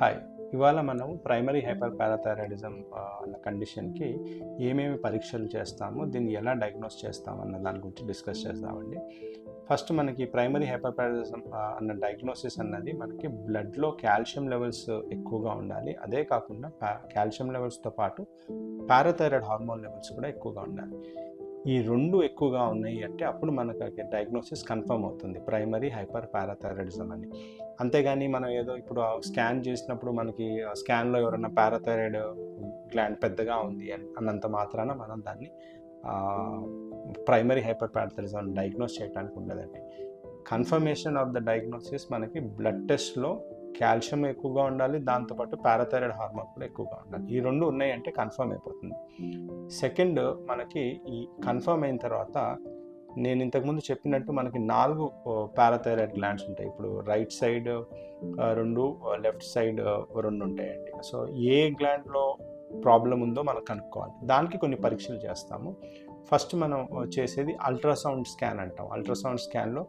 Hi, ఇవాళ మనం primary hyper parathyroidism అన్న కండిషన్కి ఏమేమి పరీక్షలు చేస్తామో, దీన్ని ఎలా డయాగ్నోస్ చేస్తాము అన్న దాని గురించి డిస్కస్ చేస్తామండి. ఫస్ట్ మనకి ప్రైమరీ హైపర్ పారాథైరాయిడిజం అన్న డయాగ్నోసిస్ అన్నది మనకి బ్లడ్లో కాల్షియం లెవెల్స్ ఎక్కువగా ఉండాలి. అదే కాకుండా కాల్షియం లెవెల్స్తో పాటు పారాథైరాయిడ్ హార్మోన్ లెవెల్స్ కూడా ఎక్కువగా ఉండాలి. ఈ రెండు ఎక్కువగా ఉన్నాయి అంటే అప్పుడు మనకి డయాగ్నోసిస్ కన్ఫర్మ్ అవుతుంది ప్రైమరీ హైపర్ పారాథైరాయిడిజం అని. అంతేగాని మనం ఏదో ఇప్పుడు స్కాన్ చేసినప్పుడు మనకి స్కాన్లో ఎవరైనా పారాథైరాయిడ్ గ్లాండ్ పెద్దగా ఉంది అన్నంత మాత్రాన మనం దాన్ని ప్రైమరీ హైపర్ పారాథైరాయిడిజం డయాగ్నోస్ చేయడానికి ఉండదండి. కన్ఫర్మేషన్ ఆఫ్ ద డయాగ్నోసిస్ మనకి బ్లడ్ టెస్ట్లో కాల్షియం ఎక్కువగా ఉండాలి, దాంతోపాటు పారాథైరాయిడ్ హార్మోన్ కూడా ఎక్కువగా ఉండాలి. ఈ రెండు ఉన్నాయంటే కన్ఫర్మ్ అయిపోతుంది. సెకండ్, మనకి ఈ కన్ఫర్మ్ అయిన తర్వాత నేను ఇంతకుముందు చెప్పినట్టు మనకి 4 పారాథైరాయిడ్ గ్లాండ్స్ ఉంటాయి. ఇప్పుడు రైట్ సైడ్ 2, లెఫ్ట్ సైడ్ 2 ఉంటాయండి. సో ఏ గ్లాండ్లో ప్రాబ్లం ఉందో మనం కనుక్కోవాలి. దానికి కొన్ని పరీక్షలు చేస్తాము. ఫస్ట్ మనం చేసేది అల్ట్రాసౌండ్ స్కాన్ అంటాం. అల్ట్రాసౌండ్ స్కాన్లో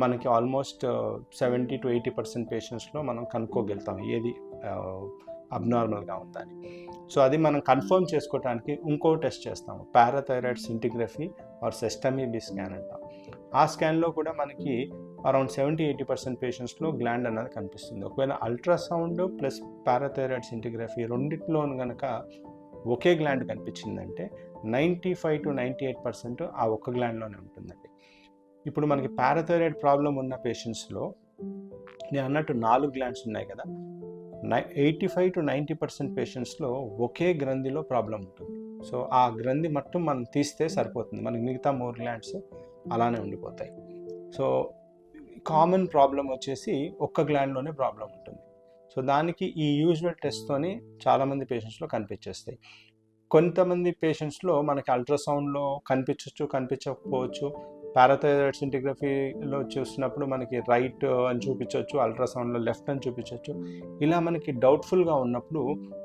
మనకి ఆల్మోస్ట్ 70 to 80% పేషెంట్స్లో మనం కనుక్కోగలుగుతాం ఏది అబ్నార్మల్గా ఉందని. సో అది మనం కన్ఫర్మ్ చేసుకోవడానికి ఇంకో టెస్ట్ చేస్తాము, పారాథైరాయిడ్ సింటిగ్రఫీ ఆర్ సెస్టమీ స్కాన్ అంటాం. ఆ స్కాన్లో కూడా మనకి అరౌండ్ 70-80% పేషెంట్స్లో గ్లాండ్ అన్నది కనిపిస్తుంది. ఒకవేళ అల్ట్రాసౌండ్ ప్లస్ పారాథైరాయిడ్ సింటిగ్రఫీ రెండిట్లోనూ కనుక ఒకే గ్లాండ్ కనిపించిందంటే 95 to 98% ఆ ఒక్క గ్లాండ్లోనే ఉంటుందండి. ఇప్పుడు మనకి పారాథైరాయిడ్ ప్రాబ్లం ఉన్న పేషెంట్స్లో నేను అన్నట్టు 4 గ్లాండ్స్ ఉన్నాయి కదా, 85 to 90% పేషెంట్స్లో ఒకే గ్రంథిలో ప్రాబ్లం ఉంటుంది. సో ఆ గ్రంథి మొత్తం మనం తీస్తే సరిపోతుంది, మనకి మిగతా 3 గ్లాండ్స్ అలానే ఉండిపోతాయి. సో కామన్ ప్రాబ్లం వచ్చేసి ఒక్క గ్లాండ్లోనే ప్రాబ్లం ఉంటుంది. సో దానికి ఈ యూజువల్ టెస్ట్తోని చాలామంది పేషెంట్స్లో కనిపించేస్తాయి. కొంతమంది పేషెంట్స్లో మనకి అల్ట్రాసౌండ్లో కనిపించవచ్చు, కనిపించకపోవచ్చు. పారాథైరాయిడ్ సింటిగ్రఫీలో చూసినప్పుడు మనకి రైట్ అని చూపించవచ్చు, అల్ట్రాసౌండ్లో లెఫ్ట్ అని చూపించవచ్చు. ఇలా మనకి డౌట్ఫుల్గా ఉన్నప్పుడు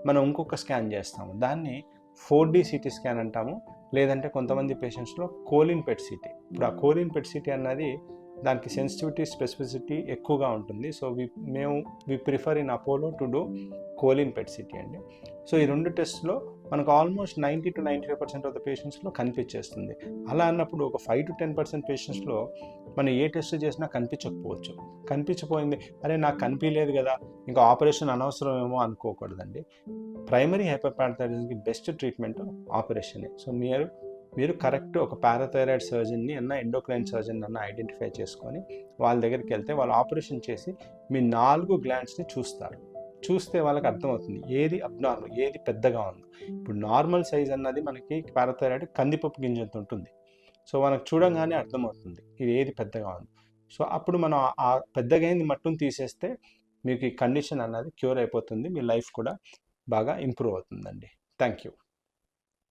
మనం ఇంకొక స్కాన్ చేస్తాము, దాన్ని 4D సిటీ స్కాన్ అంటాము. లేదంటే కొంతమంది పేషెంట్స్లో కోలిన్ పెట్ సిటీ. ఇప్పుడు ఆ కోలిన్ పెట్ సిటీ అన్నది దానికి సెన్సిటివిటీ స్పెసిఫిసిటీ ఎక్కువగా ఉంటుంది. So we prefer in Apollo to do choline PET CT అండి. సో ఈ 2 టెస్ట్లో మనకు ఆల్మోస్ట్ 90 to 95% ఆఫ్ ద పేషెంట్స్లో కనిపించేస్తుంది. అలా అన్నప్పుడు ఒక 5 to 10% పేషెంట్స్లో మనం ఏ టెస్ట్ చేసినా కనిపించకపోవచ్చు. కనిపించపోయింది, అరే నాకు కనిపించలేదు కదా, ఇంకా ఆపరేషన్ అనవసరమేమో అనుకోకూడదండి. ప్రైమరీ హైపర్ పారాథైరాయిడిజంకి బెస్ట్ ట్రీట్మెంట్ ఆపరేషనే. సో మీరు కరెక్ట్ ఒక పారాథైరాయిడ్ సర్జన్ని ఎండోక్రైన్ సర్జన్ ఐడెంటిఫై చేసుకొని వాళ్ళ దగ్గరికి వెళ్తే వాళ్ళు ఆపరేషన్ చేసి మీ 4 గ్లాండ్స్ని చూస్తే వాళ్ళకి అర్థమవుతుంది ఏది అబ్నార్మల్, ఏది పెద్దగా ఉంది. ఇప్పుడు నార్మల్ సైజ్ అన్నది మనకి పారాథైరాయిడ్ కందిపప్పు గింజంత ఉంటుంది. సో మనకు చూడంగానే అర్థమవుతుంది ఇది ఏది పెద్దగా ఉంది. సో అప్పుడు మనం ఆ పెద్దగా అయింది మట్టును తీసేస్తే మీకు ఈ కండిషన్ అన్నది క్యూర్ అయిపోతుంది, మీ లైఫ్ కూడా బాగా ఇంప్రూవ్ అవుతుందండి. Thank you.